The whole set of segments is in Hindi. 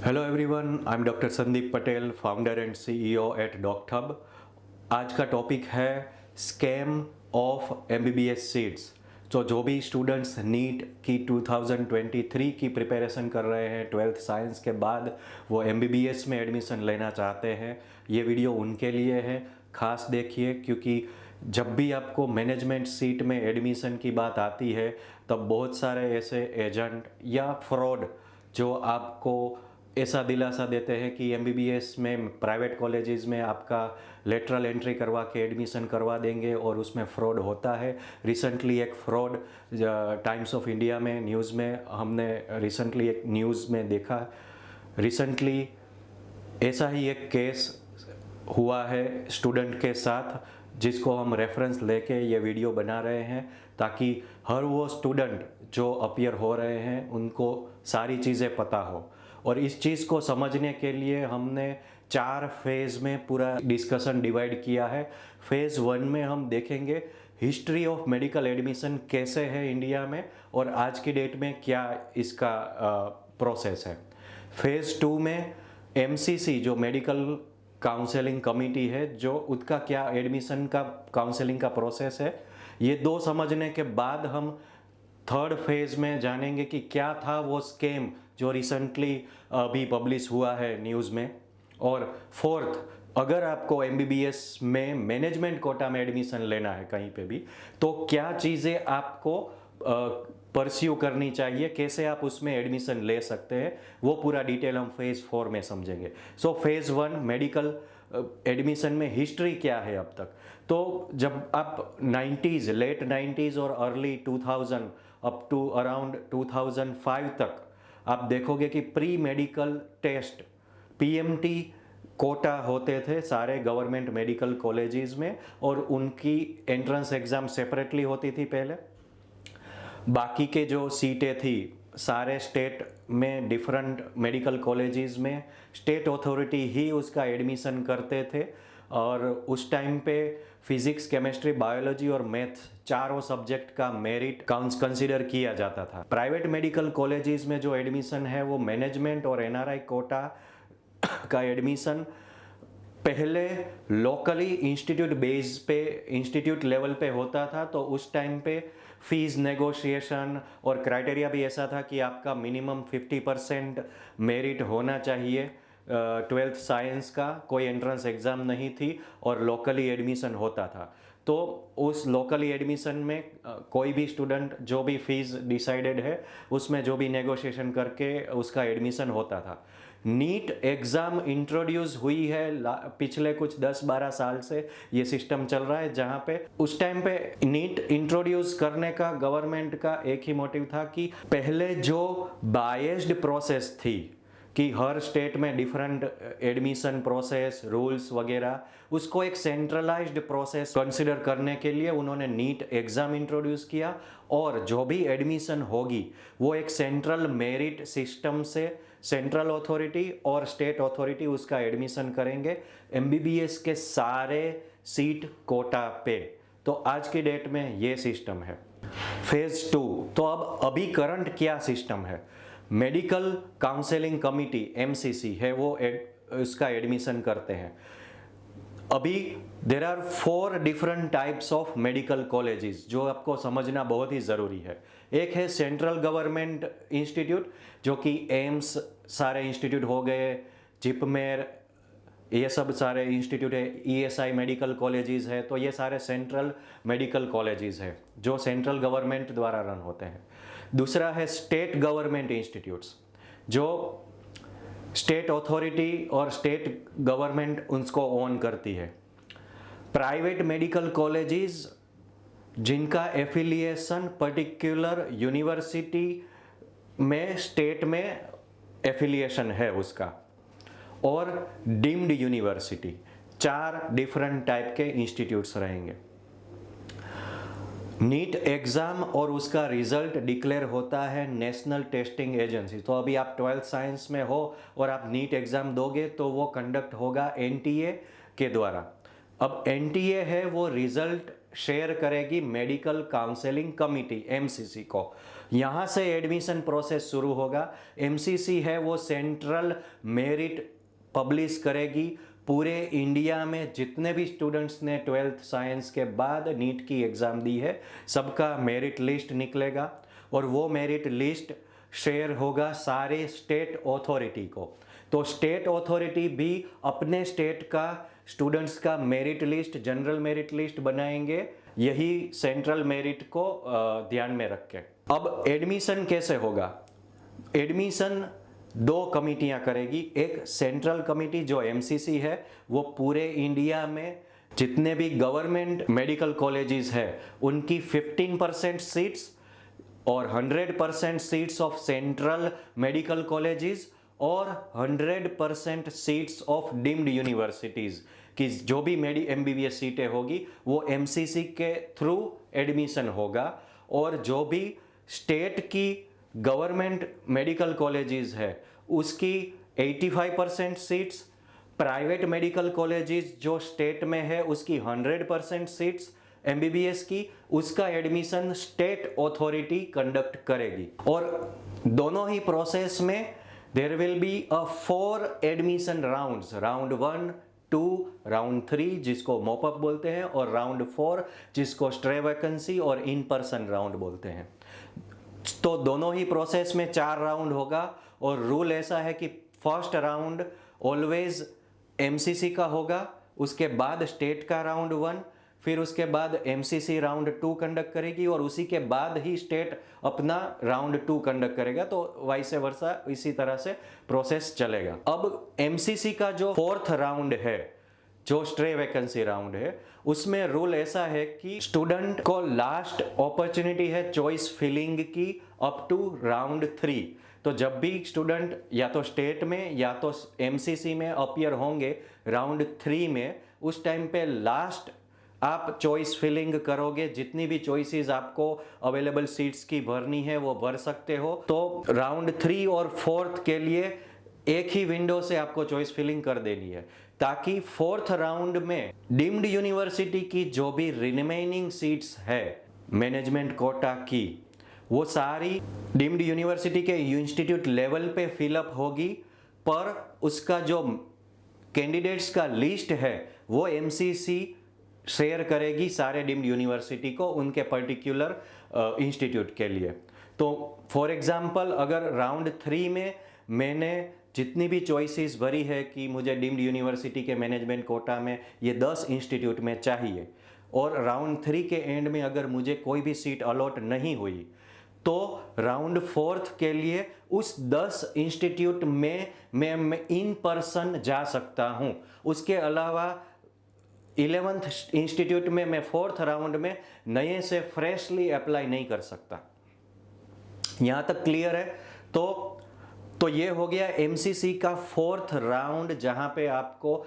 Hello everyone, I am doctor Sandeep Patel, founder and CEO at Docthub. आज का टॉपिक है स्कैम ऑफ एमबीबीएस सीट्स। तो जो भी स्टूडेंट्स नीट की 2023 की प्रिपरेशन कर रहे हैं, 12th साइंस के बाद वो एमबीबीएस में एडमिशन लेना चाहते हैं, ये वीडियो उनके लिए है। खास देखिए, क्योंकि जब भी आपको मैनेजमेंट सीट में एडमिशन की बात आती है तब बहुत सारे ऐसे एजेंट या फ्रॉड जो आपको ऐसा दिलासा देते हैं कि एमबीबीएस में प्राइवेट कॉलेजेस में आपका लेटरल एंट्री करवा के एडमिशन करवा देंगे और उसमें फ्रॉड होता है। रिसेंटली एक फ्रॉड टाइम्स ऑफ इंडिया में न्यूज़ में हमने रिसेंटली एक न्यूज़ में देखा। रिसेंटली ऐसा ही एक केस हुआ है स्टूडेंट के साथ, जिसको हम रेफरेंस लेके ये वीडियो बना रहे हैं ताकि हर वो स्टूडेंट जो अपीयर हो रहे हैं उनको सारी चीज़ें पता हो। और इस चीज़ को समझने के लिए हमने 4 फेज़ में पूरा डिस्कशन डिवाइड किया है। फेज़ 1 में हम देखेंगे हिस्ट्री ऑफ मेडिकल एडमिशन कैसे है इंडिया में और आज की डेट में क्या इसका प्रोसेस है। फेज़ 2 में एमसीसी जो मेडिकल काउंसलिंग कमेटी है, जो उसका क्या एडमिशन का काउंसलिंग का प्रोसेस है, ये दो समझने के बाद हम थर्ड फेज में जानेंगे कि क्या था वो स्कैम जो रिसेंटली अभी पब्लिश हुआ है न्यूज़ में। और फोर्थ, अगर आपको एमबीबीएस में मैनेजमेंट कोटा में एडमिशन लेना है कहीं पे भी, तो क्या चीज़ें आपको परस्यू करनी चाहिए, कैसे आप उसमें एडमिशन ले सकते हैं, वो पूरा डिटेल हम फेज़ 4 में समझेंगे। सो फेज़ 1 मेडिकल एडमिशन में हिस्ट्री क्या है अब तक। तो जब आप 90s, लेट 90s और अर्ली 2000 अप टू अराउंड 2005 तक आप देखोगे कि pre medical test PMT quota होते थे सारे गवर्नमेंट मेडिकल कॉलेजेस में, और उनकी एंट्रेंस एग्ज़ाम सेपरेटली होती थी पहले। बाकी के जो सीटें थी सारे स्टेट में डिफरेंट मेडिकल कॉलेजेस में स्टेट अथॉरिटी ही उसका एडमिशन करते थे। और उस टाइम पे फिजिक्स, केमिस्ट्री, बायोलॉजी और मैथ चारों सब्जेक्ट का मेरिट कंसीडर किया जाता था। प्राइवेट मेडिकल कॉलेजेस में जो एडमिशन है वो मैनेजमेंट और एनआरआई कोटा का एडमिशन पहले लोकली इंस्टीट्यूट बेस पे, इंस्टीट्यूट लेवल पे होता था। तो उस टाइम पे फीस नेगोशिएशन और क्राइटेरिया भी ऐसा था कि आपका मिनिमम 50% मेरिट होना चाहिए। 12th साइंस का कोई एंट्रेंस एग्ज़ाम नहीं थी और लोकली एडमिशन होता था। तो उस लोकली एडमिशन में कोई भी स्टूडेंट जो भी फीस डिसाइडेड है उसमें जो भी नेगोशिएशन करके उसका एडमिशन होता था। नीट एग्ज़ाम इंट्रोड्यूस हुई है पिछले कुछ 10-12 साल से ये सिस्टम चल रहा है, जहाँ पे उस टाइम पे नीट इंट्रोड्यूस करने का गवर्नमेंट का एक ही मोटिव था कि पहले जो बायस्ड प्रोसेस थी कि हर स्टेट में डिफरेंट एडमिशन प्रोसेस, रूल्स वगैरह, उसको एक सेंट्रलाइज्ड प्रोसेस कंसिडर करने के लिए उन्होंने नीट एग्ज़ाम इंट्रोड्यूस किया। और जो भी एडमिशन होगी वो एक सेंट्रल मेरिट सिस्टम से सेंट्रल अथॉरिटी और स्टेट अथॉरिटी उसका एडमिशन करेंगे एमबीबीएस के सारे सीट कोटा पे। तो आज की डेट में ये सिस्टम है। फेज़ 2, तो अब अभी करंट क्या सिस्टम है। मेडिकल काउंसलिंग कमिटी एमसीसी है, वो उसका एडमिशन करते हैं। अभी there are 4 different types of medical colleges जो आपको समझना बहुत ही ज़रूरी है। एक है सेंट्रल गवर्नमेंट इंस्टीट्यूट, जो कि एम्स सारे इंस्टीट्यूट हो गए, जिपमेर, ये सब सारे इंस्टीट्यूट है। ईएसआई मेडिकल कॉलेजेस है, तो ये सारे सेंट्रल मेडिकल कॉलेजेस है जो सेंट्रल गवर्नमेंट द्वारा रन होते हैं। दूसरा है स्टेट गवर्नमेंट इंस्टीट्यूट्स, जो स्टेट अथॉरिटी और स्टेट गवर्नमेंट उनको ओन करती है। प्राइवेट मेडिकल कॉलेजेस जिनका एफिलिएशन पर्टिकुलर यूनिवर्सिटी में, स्टेट में एफिलिएशन है उसका, और डीम्ड यूनिवर्सिटी, 4 डिफरेंट टाइप के इंस्टीट्यूट्स रहेंगे। नीट एग्ज़ाम और उसका रिजल्ट डिक्लेयर होता है नेशनल टेस्टिंग एजेंसी। तो अभी आप 12th साइंस में हो और आप नीट एग्ज़ाम दोगे तो वो कंडक्ट होगा एनटीए के द्वारा। अब एनटीए है वो रिजल्ट शेयर करेगी मेडिकल काउंसलिंग कमिटी एमसीसी को। यहाँ से एडमिशन प्रोसेस शुरू होगा। एमसीसी है वो सेंट्रल मेरिट पब्लिश करेगी। पूरे इंडिया में जितने भी स्टूडेंट्स ने 12th साइंस के बाद नीट की एग्ज़ाम दी है सबका मेरिट लिस्ट निकलेगा और वो मेरिट लिस्ट शेयर होगा सारे स्टेट अथॉरिटी को। तो स्टेट अथॉरिटी भी अपने स्टेट का स्टूडेंट्स का merit list, general merit list बनाएंगे, यही सेंट्रल मेरिट को ध्यान में रख के। अब एडमिशन कैसे होगा? एडमिशन 2 कमिटियां करेगी। एक सेंट्रल कमिटी जो एमसीसी है वो पूरे इंडिया में जितने भी गवर्नमेंट मेडिकल कॉलेजेस है उनकी 15% सीट्स और 100% seats of central medical colleges और 100% सीट्स ऑफ डीम्ड यूनिवर्सिटीज़ की जो भी एमबीबीएस सीटें होगी वो एमसीसी के थ्रू एडमिशन होगा। और जो भी स्टेट की गवर्नमेंट मेडिकल कॉलेजेस है उसकी 85% सीट्स, प्राइवेट मेडिकल कॉलेजेस जो स्टेट में है उसकी 100% सीट्स एमबीबीएस की, उसका एडमिशन स्टेट अथॉरिटी कंडक्ट करेगी। और दोनों ही प्रोसेस में there will be 4 admission rounds, round 1, 2, round 3 जिसको मॉपअप बोलते हैं और राउंड 4 जिसको स्ट्रे वैकेंसी और इन पर्सन राउंड बोलते हैं। तो दोनों ही प्रोसेस में 4 राउंड होगा और रूल ऐसा है कि फर्स्ट राउंड ऑलवेज एमसीसी का होगा, उसके बाद स्टेट का राउंड 1, फिर उसके बाद एमसीसी राउंड 2 कंडक्ट करेगी और उसी के बाद ही स्टेट अपना राउंड 2 कंडक्ट करेगा। तो वाइस वर्सा इसी तरह से प्रोसेस चलेगा। अब एमसीसी का जो 4th राउंड है, जो स्ट्रे वैकेंसी राउंड है, उसमें रूल ऐसा है कि स्टूडेंट को लास्ट अपॉर्चुनिटी है चॉइस फिलिंग की अप टू राउंड 3। तो जब भी स्टूडेंट या तो स्टेट में या तो एमसीसी में अपीयर होंगे राउंड 3 में, उस टाइम पे लास्ट आप चॉइस फिलिंग करोगे। जितनी भी चॉइसेस आपको अवेलेबल सीट्स की भरनी है वो भर सकते हो। तो राउंड 3 और 4th के लिए एक ही विंडो से आपको चॉइस फिलिंग कर देनी है, ताकि 4th राउंड में डीम्ड यूनिवर्सिटी की जो भी रिमेनिंग सीट्स है मैनेजमेंट कोटा की, वो सारी डीम्ड यूनिवर्सिटी के इंस्टीट्यूट लेवल पे फिलअप होगी, पर उसका जो कैंडिडेट्स का लिस्ट है वो एमसीसी शेयर करेगी सारे डीम्ड यूनिवर्सिटी को उनके पर्टिकुलर इंस्टीट्यूट के लिए। तो फॉर एग्जांपल अगर राउंड 3 में मैंने जितनी भी चॉइसेस भरी है कि मुझे डीम्ड यूनिवर्सिटी के मैनेजमेंट कोटा में ये 10 इंस्टीट्यूट में चाहिए और राउंड 3 के एंड में अगर मुझे कोई भी सीट अलॉट नहीं हुई, तो राउंड 4th के लिए उस 10 इंस्टीट्यूट में मैं इन पर्सन जा सकता हूँ। उसके अलावा 11th इंस्टीट्यूट में मैं 4th राउंड में नए से फ्रेशली अप्लाई नहीं कर सकता। यहाँ तक क्लियर है? तो ये हो गया एमसीसी का 4th राउंड, जहाँ पे आपको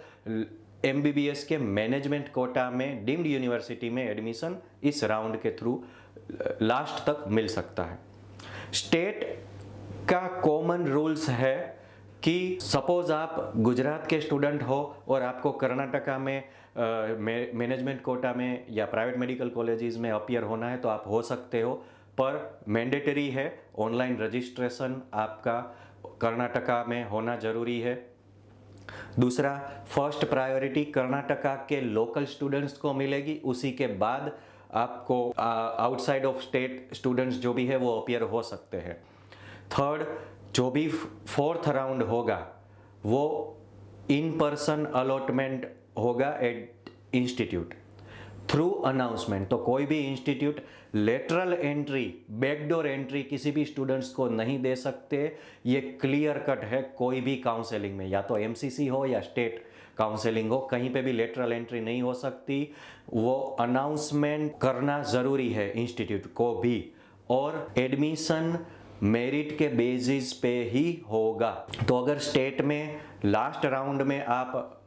एमबीबीएस के मैनेजमेंट कोटा में डीम्ड यूनिवर्सिटी में एडमिशन इस राउंड के थ्रू लास्ट तक मिल सकता है। स्टेट का कॉमन रूल्स है कि सपोज आप गुजरात के स्टूडेंट हो और आपको कर्नाटका में मैनेजमेंट कोटा में या प्राइवेट मेडिकल कॉलेजेस में अपीयर होना है तो आप हो सकते हो, पर मैंडेटरी है ऑनलाइन रजिस्ट्रेशन आपका कर्नाटका में होना जरूरी है। दूसरा, फर्स्ट प्रायोरिटी कर्नाटका के लोकल स्टूडेंट्स को मिलेगी, उसी के बाद आपको आउटसाइड ऑफ स्टेट स्टूडेंट्स जो भी है वो अपीयर हो सकते हैं। थर्ड, जो भी 4th राउंड होगा वो इन पर्सन अलॉटमेंट होगा एट इंस्टीट्यूट थ्रू अनाउंसमेंट। तो कोई भी institute lateral entry, backdoor entry किसी भी स्टूडेंट्स को नहीं दे सकते। ये क्लियर कट है। कोई भी काउंसलिंग में, या तो एमसीसी हो या स्टेट काउंसलिंग हो, कहीं पे भी लेटरल एंट्री नहीं हो सकती। वो अनाउंसमेंट करना ज़रूरी है इंस्टीट्यूट को भी, और एडमिशन मेरिट के बेसिस पे ही होगा। तो अगर स्टेट में लास्ट राउंड में आप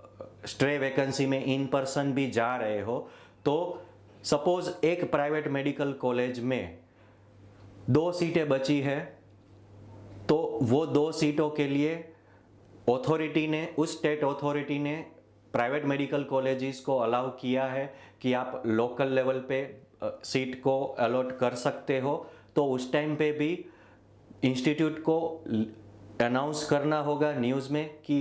स्ट्रे वैकेंसी में इन पर्सन भी जा रहे हो, तो सपोज एक प्राइवेट मेडिकल कॉलेज में 2 सीटें बची है, तो वो 2 सीटों के लिए अथॉरिटी ने, उस स्टेट अथॉरिटी ने प्राइवेट मेडिकल कॉलेजेस को अलाउ किया है कि आप लोकल लेवल पे सीट को अलॉट कर सकते हो, तो उस टाइम पे भी इंस्टीट्यूट को अनाउंस करना होगा न्यूज़ में कि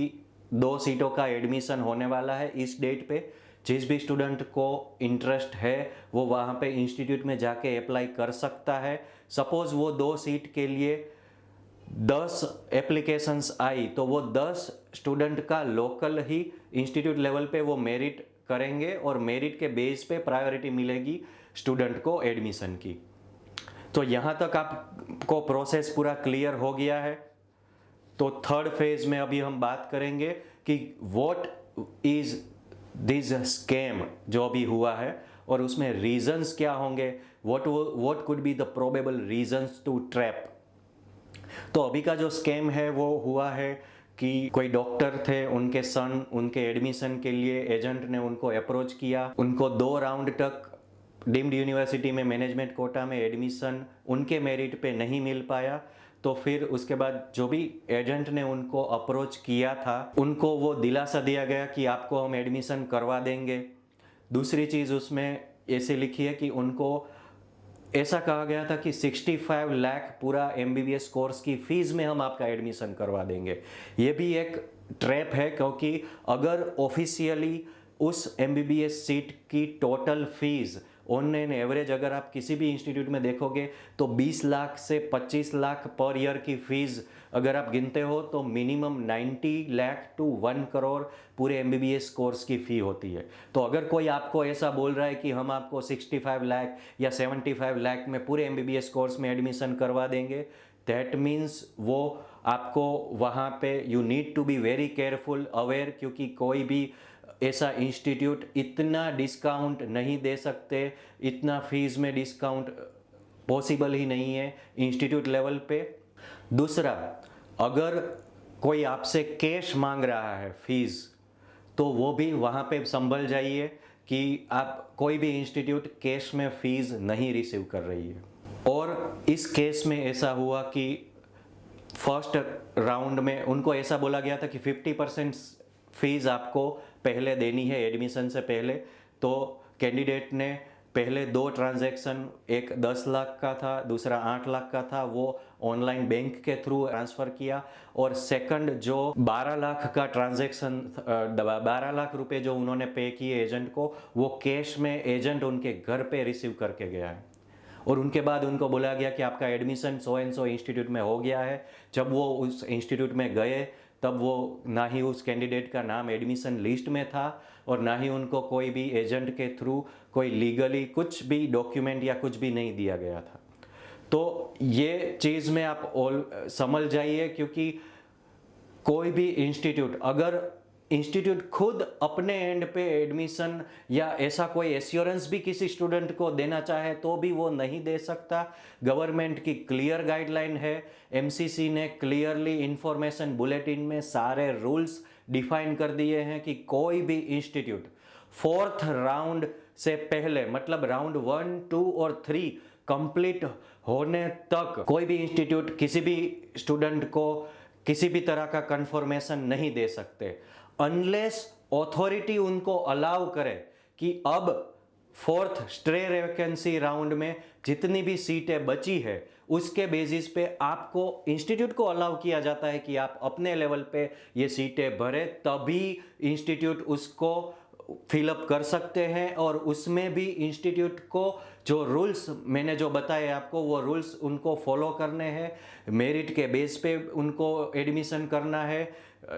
2 सीटों का एडमिशन होने वाला है इस डेट पे। जिस भी स्टूडेंट को इंटरेस्ट है वो वहाँ पे इंस्टीट्यूट में जाके अप्लाई कर सकता है। सपोज़ वो 2 सीट के लिए 10 एप्लीकेशंस आई तो वो 10 स्टूडेंट का लोकल ही इंस्टीट्यूट लेवल पे वो मेरिट करेंगे और मेरिट के बेस पे प्रायोरिटी मिलेगी स्टूडेंट को एडमिशन की। तो यहाँ तक आपको प्रोसेस पूरा क्लियर हो गया है। तो थर्ड फेज में अभी हम बात करेंगे कि व्हाट इज दिस स्कैम जो अभी हुआ है और उसमें रीजंस क्या होंगे, what could be the probable reasons to trap. तो अभी का जो स्कैम है वो हुआ है कि कोई डॉक्टर थे, उनके सन उनके एडमिशन के लिए एजेंट ने उनको अप्रोच किया, उनको 2 राउंड तक डीम्ड यूनिवर्सिटी में मैनेजमेंट कोटा में एडमिशन उनके मेरिट पे नहीं मिल पाया। तो फिर उसके बाद जो भी एजेंट ने उनको अप्रोच किया था उनको वो दिलासा दिया गया कि आपको हम एडमिशन करवा देंगे। दूसरी चीज़ उसमें ऐसे लिखी है कि उनको ऐसा कहा गया था कि 65 लाख पूरा MBBS कोर्स की फीस में हम आपका एडमिशन करवा देंगे। ये भी एक ट्रैप है, क्योंकि अगर ऑफिशियली उस MBBS सीट की total fees on an average अगर आप किसी भी इंस्टीट्यूट में देखोगे तो 20 लाख से 25 लाख पर ईयर की फीस अगर आप गिनते हो तो मिनिमम 90 लाख टू 1 करोड़ पूरे MBBS कोर्स की फ़ी होती है। तो अगर कोई आपको ऐसा बोल रहा है कि हम आपको 65 लाख या 75 लाख में पूरे MBBS कोर्स में एडमिशन करवा देंगे, दैट मीन्स वो आपको वहाँ पे you need to be very careful aware, क्योंकि कोई भी ऐसा इंस्टीट्यूट इतना डिस्काउंट नहीं दे सकते, इतना फीस में डिस्काउंट पॉसिबल ही नहीं है इंस्टीट्यूट लेवल पे। दूसरा, अगर कोई आपसे कैश मांग रहा है फीस, तो वो भी वहाँ पे संभल जाइए कि आप कोई भी इंस्टीट्यूट कैश में फीस नहीं रिसीव कर रही है। और इस केस में ऐसा हुआ कि फर्स्ट राउंड में उनको ऐसा बोला गया था कि 50% फीस आपको पहले देनी है एडमिशन से पहले। तो कैंडिडेट ने पहले 2 ट्रांजैक्शन, एक 10 लाख का था, दूसरा 8 लाख का था, वो ऑनलाइन बैंक के थ्रू ट्रांसफ़र किया। और सेकंड जो 12 लाख का ट्रांजैक्शन, 12 लाख रुपए जो उन्होंने पे किए एजेंट को, वो कैश में एजेंट उनके घर पे रिसीव करके गया है। और उनके बाद उनको बोला गया कि आपका admission so and so institute में हो गया है। जब वो उस इंस्टीट्यूट में गए तब वो ना ही उस कैंडिडेट का नाम एडमिशन लिस्ट में था और ना ही उनको कोई भी एजेंट के थ्रू कोई लीगली कुछ भी डॉक्यूमेंट या कुछ भी नहीं दिया गया था। तो ये चीज़ में आप समझ जाइए, क्योंकि कोई भी इंस्टीट्यूट, अगर इंस्टीट्यूट खुद अपने एंड पे एडमिशन या ऐसा कोई एश्योरेंस भी किसी स्टूडेंट को देना चाहे तो भी वो नहीं दे सकता। गवर्नमेंट की क्लियर गाइडलाइन है, MCC ने क्लियरली इंफॉर्मेशन बुलेटिन में सारे रूल्स डिफाइन कर दिए हैं कि कोई भी इंस्टीट्यूट 4th राउंड से पहले, मतलब राउंड 1, 2 और 3 कंप्लीट होने तक कोई भी इंस्टीट्यूट किसी भी स्टूडेंट को किसी भी तरह का कंफर्मेशन नहीं दे सकते अनलेस अथॉरिटी उनको अलाउ करे कि अब 4th स्ट्रे वैकेंसी राउंड में जितनी भी सीटें बची है उसके बेसिस पे आपको इंस्टीट्यूट को अलाउ किया जाता है कि आप अपने लेवल पे ये सीटें भरें, तभी इंस्टीट्यूट उसको फिलअप कर सकते हैं। और उसमें भी इंस्टीट्यूट को जो रूल्स मैंने जो बताए आपको, वो रूल्स उनको फॉलो करने हैं, मेरिट के बेस पे उनको एडमिशन करना है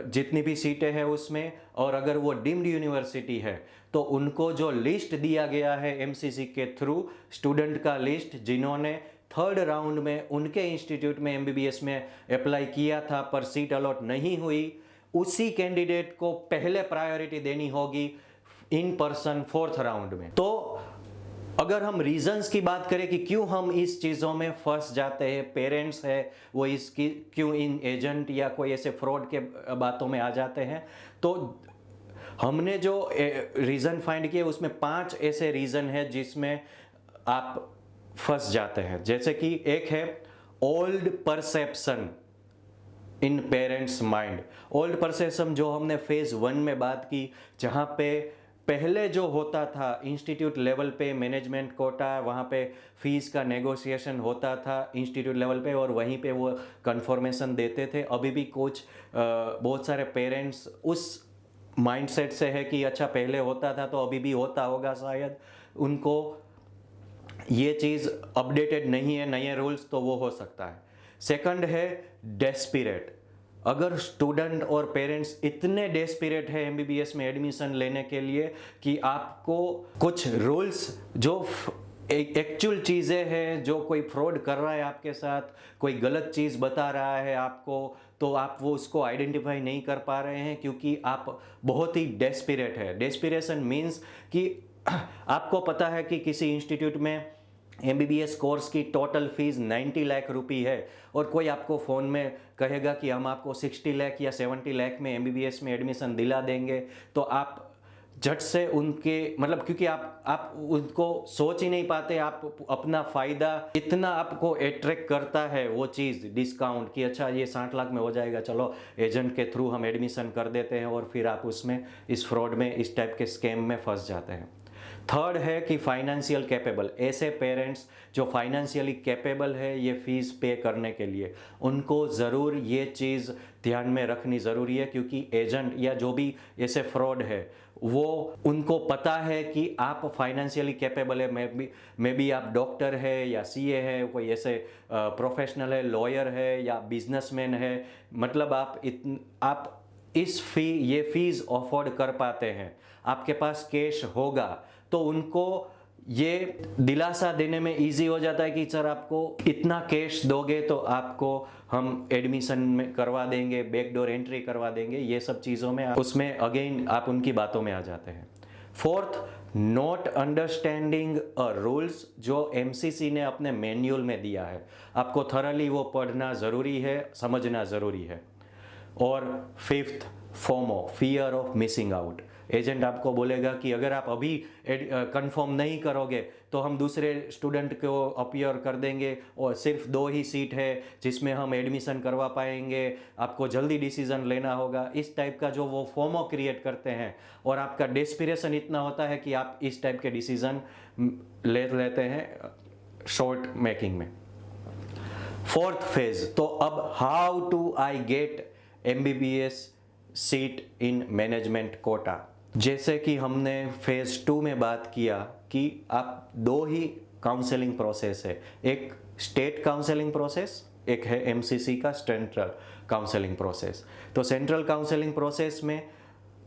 जितनी भी सीटें हैं उसमें। और अगर वो डीम्ड यूनिवर्सिटी है तो उनको जो लिस्ट दिया गया है MCC के थ्रू, स्टूडेंट का लिस्ट जिन्होंने 3rd राउंड में उनके इंस्टीट्यूट में MBBS में अप्लाई किया था पर सीट अलॉट नहीं हुई, उसी कैंडिडेट को पहले प्रायोरिटी देनी होगी इन पर्सन 4th राउंड में। तो अगर हम रीजंस की बात करें कि क्यों हम इस चीज़ों में फंस जाते हैं, पेरेंट्स है वो इसकी क्यों इन एजेंट या कोई ऐसे फ्रॉड के बातों में आ जाते हैं, तो हमने जो रीज़न फाइंड किए उसमें 5 ऐसे रीज़न है जिसमें आप फंस जाते हैं। जैसे कि एक है ओल्ड परसेप्शन, इन पेरेंट्स माइंड। ओल्ड परसेप्शन जो हमने फेज़ 1 में बात की, जहाँ पे पहले जो होता था इंस्टीट्यूट लेवल पे मैनेजमेंट कोटा, वहाँ पे फीस का नेगोशिएशन होता था इंस्टीट्यूट लेवल पे और वहीं पे वो कन्फर्मेशन देते थे। अभी भी कुछ बहुत सारे पेरेंट्स उस माइंडसेट से है कि अच्छा पहले होता था तो अभी भी होता होगा शायद, उनको ये चीज़ अपडेटेड नहीं है, नए रूल्स, तो वो हो सकता है। सेकंड है डेस्पिरेट। अगर स्टूडेंट और पेरेंट्स इतने डेस्पिरेट है एमबीबीएस में एडमिशन लेने के लिए कि आपको कुछ रूल्स जो एक्चुअल चीज़ें हैं, जो कोई फ्रॉड कर रहा है आपके साथ, कोई गलत चीज़ बता रहा है आपको, तो आप वो उसको आइडेंटिफाई नहीं कर पा रहे हैं क्योंकि आप बहुत ही डेस्पिरेट है। डेस्पिरेशन मीन्स कि आपको पता है कि किसी इंस्टीट्यूट में एमबीबीएस कोर्स की टोटल फीस 90 लाख रुपी है और कोई आपको फ़ोन में कहेगा कि हम आपको 60 लाख या 70 लाख में एमबीबीएस में एडमिशन दिला देंगे, तो आप झट से उनके मतलब, क्योंकि आप उनको सोच ही नहीं पाते, आप अपना फ़ायदा इतना आपको अट्रैक्ट करता है वो चीज़, डिस्काउंट, कि अच्छा ये 60 लाख में हो जाएगा, चलो एजेंट के थ्रू हम एडमिशन कर देते हैं, और फिर आप उसमें इस फ्रॉड में, इस टाइप के स्कैम में फंस जाते हैं। थर्ड है कि फाइनेंशियल कैपेबल। ऐसे पेरेंट्स जो फाइनेंशियली कैपेबल है ये फ़ीस पे करने के लिए, उनको ज़रूर ये चीज़ ध्यान में रखनी ज़रूरी है, क्योंकि एजेंट या जो भी ऐसे फ्रॉड है वो उनको पता है कि आप फाइनेंशियली कैपेबल है, मे बी आप डॉक्टर है या सीए है, कोई ऐसे प्रोफेशनल है, लॉयर है या बिजनेसमैन है, मतलब आप ये फीस अफोर्ड कर पाते हैं, आपके पास कैश होगा, तो उनको ये दिलासा देने में इजी हो जाता है कि सर आपको इतना कैश दोगे तो आपको हम एडमिशन में करवा देंगे, बैकडोर एंट्री करवा देंगे, ये सब चीज़ों में उसमें अगेन आप उनकी बातों में आ जाते हैं। फोर्थ, नॉट अंडरस्टैंडिंग रूल्स जो एमसीसी ने अपने मैन्युअल में दिया है, आपको थरली वो पढ़ना ज़रूरी है, समझना ज़रूरी है। और fifth, FOMO, fear of missing out. Agent आपको बोलेगा कि अगर आप अभी कंफर्म नहीं करोगे तो हम दूसरे स्टूडेंट को अपीयर कर देंगे और सिर्फ 2 ही सीट है जिसमें हम एडमिशन करवा पाएंगे, आपको जल्दी डिसीजन लेना होगा। इस टाइप का जो वो फोमो क्रिएट करते हैं, और आपका डेस्पिरेशन इतना होता है कि आप इस टाइप के डिसीजन ले लेते हैं शॉर्ट मेकिंग में। फोर्थ फेज, तो अब how to I get MBBS seat in management quota. जैसे कि हमने फेज़ 2 में बात किया कि आप 2 ही काउंसलिंग प्रोसेस है, एक स्टेट काउंसलिंग प्रोसेस, एक है एमसीसी का सेंट्रल काउंसलिंग प्रोसेस। तो सेंट्रल काउंसलिंग प्रोसेस में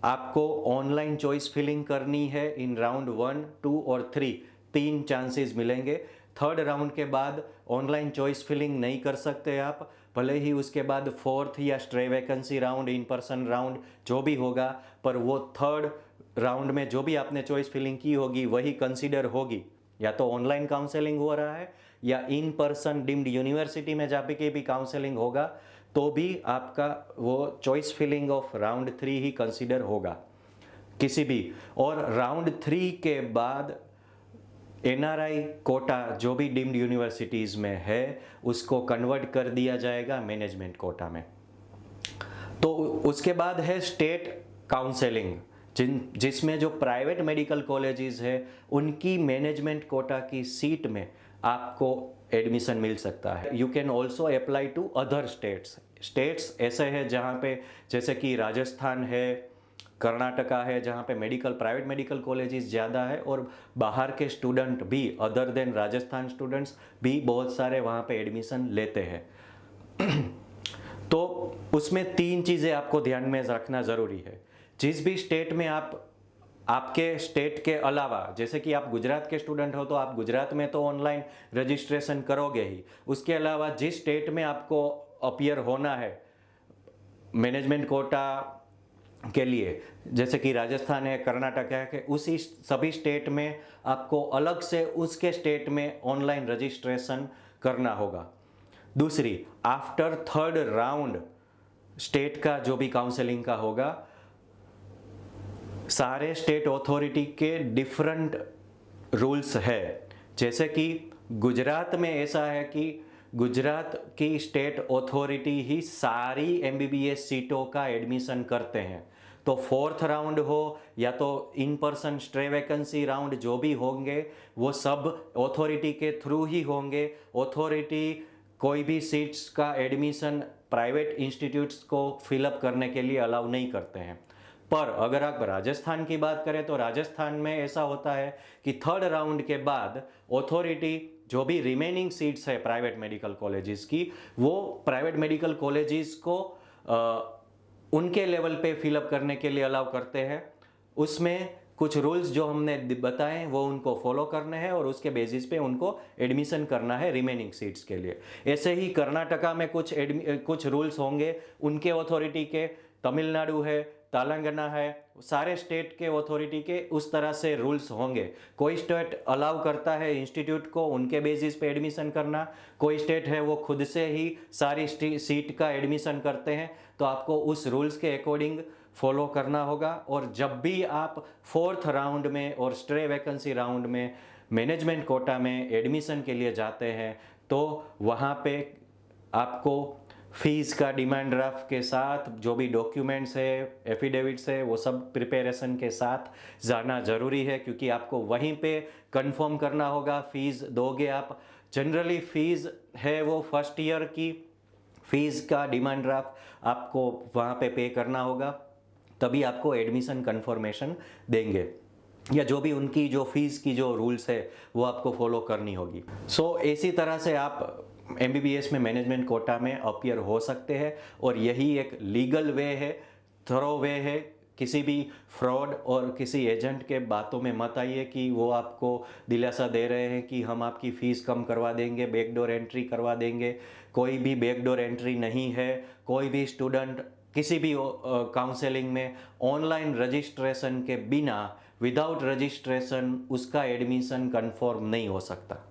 आपको ऑनलाइन चॉइस फिलिंग करनी है इन राउंड 1, 2 और 3, 3 चांसेस मिलेंगे। थर्ड राउंड के बाद ऑनलाइन चॉइस फिलिंग नहीं कर सकते आप, भले ही उसके बाद फोर्थ या stray vacancy round, in person round जो भी होगा, पर वो थर्ड राउंड में जो भी आपने चॉइस फिलिंग की होगी वही कंसीडर होगी। या तो ऑनलाइन काउंसलिंग हो रहा है या इन पर्सन डीम्ड यूनिवर्सिटी में जाके के भी काउंसलिंग होगा, तो भी आपका वो चॉइस फिलिंग ऑफ राउंड 3 ही कंसीडर होगा किसी भी। और राउंड 3 के बाद एनआरआई कोटा जो भी डीम्ड यूनिवर्सिटीज़ में है उसको कन्वर्ट कर दिया जाएगा मैनेजमेंट कोटा में। तो उसके बाद है स्टेट काउंसलिंग, जिसमें जो प्राइवेट मेडिकल कॉलेजेस है उनकी मैनेजमेंट कोटा की सीट में आपको एडमिशन मिल सकता है। You can also apply to other states ऐसे हैं जहाँ पे, जैसे कि राजस्थान है, कर्नाटका है, जहाँ पे प्राइवेट मेडिकल कॉलेजेस ज़्यादा है, और बाहर के स्टूडेंट भी, अदर देन राजस्थान स्टूडेंट्स भी बहुत सारे वहाँ पे एडमिशन लेते हैं। तो उसमें 3 चीज़ें आपको ध्यान में रखना ज़रूरी है। जिस भी स्टेट में आपके स्टेट के अलावा, जैसे कि आप गुजरात के स्टूडेंट हो तो आप गुजरात में तो ऑनलाइन रजिस्ट्रेशन करोगे ही, उसके अलावा जिस स्टेट में आपको अपीयर होना है मैनेजमेंट कोटा के लिए, जैसे कि राजस्थान है, कर्नाटक है, उसी सभी स्टेट में आपको अलग से उसके स्टेट में ऑनलाइन रजिस्ट्रेशन करना होगा। दूसरी, आफ्टर थर्ड राउंड स्टेट का जो भी काउंसलिंग का होगा, सारे स्टेट अथॉरिटी के डिफरेंट रूल्स है। जैसे कि गुजरात में ऐसा है कि गुजरात की स्टेट अथॉरिटी ही सारी एमबीबीएस सीटों का एडमिशन करते हैं। तो फोर्थ राउंड हो या तो in person stray vacancy round जो भी होंगे वो सब अथॉरिटी के थ्रू ही होंगे। अथॉरिटी कोई भी सीट्स का एडमिशन प्राइवेट इंस्टीट्यूट्स को फिलअप करने के लिए अलाउ नहीं करते हैं। पर अगर आप राजस्थान की बात करें तो राजस्थान में ऐसा होता है कि थर्ड राउंड के बाद अथॉरिटी जो भी रिमेनिंग सीट्स है प्राइवेट मेडिकल कॉलेजेस की, वो प्राइवेट मेडिकल कॉलेजेस को उनके लेवल पे फिलअप करने के लिए अलाउ करते हैं। उसमें कुछ रूल्स जो हमने बताए वो उनको फॉलो करने हैं और उसके बेसिस पे उनको एडमिशन करना है रिमेनिंग सीट्स के लिए। ऐसे ही कर्नाटका में कुछ रूल्स होंगे उनके अथॉरिटी के, तमिलनाडु है, तेलंगाना है, सारे स्टेट के अथॉरिटी के उस तरह से रूल्स होंगे। कोई स्टेट अलाउ करता है इंस्टीट्यूट को उनके बेसिस पे एडमिशन करना, कोई स्टेट है वो खुद से ही सारी सीट का एडमिशन करते हैं। तो आपको उस रूल्स के अकॉर्डिंग फॉलो करना होगा। और जब भी आप फोर्थ राउंड में और स्ट्रे वैकेंसी राउंड में मैनेजमेंट कोटा में एडमिशन के लिए जाते हैं तो वहाँ पे आपको फीस का डिमांड ड्राफ्ट के साथ जो भी डॉक्यूमेंट्स है, एफिडेविट्स है, वो सब प्रिपरेशन के साथ जाना ज़रूरी है, क्योंकि आपको वहीं पे कंफर्म करना होगा फीस दोगे आप। जनरली फीस है वो फर्स्ट ईयर की फीस का डिमांड ड्राफ्ट आपको वहाँ पे करना होगा, तभी आपको एडमिशन कंफर्मेशन देंगे, या जो भी उनकी जो फीस की जो रूल्स है वो आपको फॉलो करनी होगी। सो इसी तरह से आप एमबीबीएस में मैनेजमेंट कोटा में अपीयर हो सकते हैं और यही एक लीगल वे है, थरो वे है। किसी भी फ्रॉड और किसी एजेंट के बातों में मत आइए कि वो आपको दिलासा दे रहे हैं कि हम आपकी फ़ीस कम करवा देंगे, बैकडोर एंट्री करवा देंगे। कोई भी बैकडोर एंट्री नहीं है। कोई भी स्टूडेंट किसी भी काउंसलिंग में ऑनलाइन रजिस्ट्रेशन के बिना, विदाउट रजिस्ट्रेशन उसका एडमिशन कंफर्म नहीं हो सकता।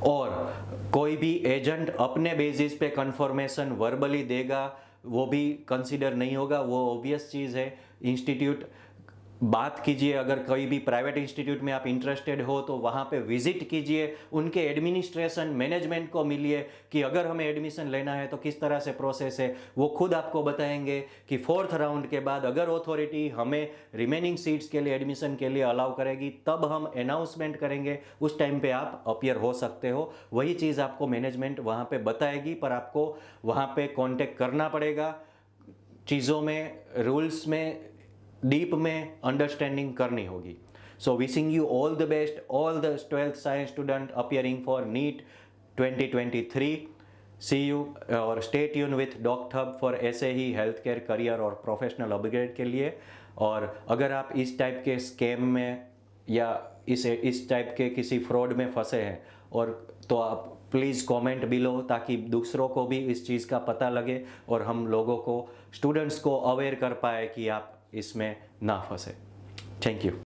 और कोई भी एजेंट अपने बेसिस पे कंफर्मेशन वर्बली देगा वो भी कंसीडर नहीं होगा। वो ऑब्वियस चीज़ है। इंस्टीट्यूट बात कीजिए, अगर कोई भी प्राइवेट इंस्टीट्यूट में आप इंटरेस्टेड हो तो वहाँ पे विजिट कीजिए, उनके एडमिनिस्ट्रेशन मैनेजमेंट को मिलिए कि अगर हमें एडमिशन लेना है तो किस तरह से प्रोसेस है। वो खुद आपको बताएंगे कि फोर्थ राउंड के बाद अगर अथॉरिटी हमें रिमेनिंग सीट्स के लिए एडमिशन के लिए अलाउ करेगी तब हम अनाउंसमेंट करेंगे, उस टाइम पे आप अपीयर हो सकते हो। वही चीज़ आपको मैनेजमेंट वहाँ पे बताएगी, पर आपको वहाँ पे कॉन्टेक्ट करना पड़ेगा। चीज़ों में, रूल्स में डीप में अंडरस्टैंडिंग करनी होगी। So wishing you all the best, all the 12th science student appearing for NEET 2023। See you और stay tune with doctor hub for ऐसे ही हेल्थ केयर करियर और प्रोफेशनल अपग्रेड के लिए। और अगर आप इस टाइप के स्कैम में या इस टाइप के किसी फ्रॉड में फंसे हैं और तो आप प्लीज़ कमेंट बिलो, ताकि दूसरों को भी इस चीज़ का पता लगे और हम लोगों को, स्टूडेंट्स को अवेयर कर पाए कि आप इसमें ना फंसे। Thank you.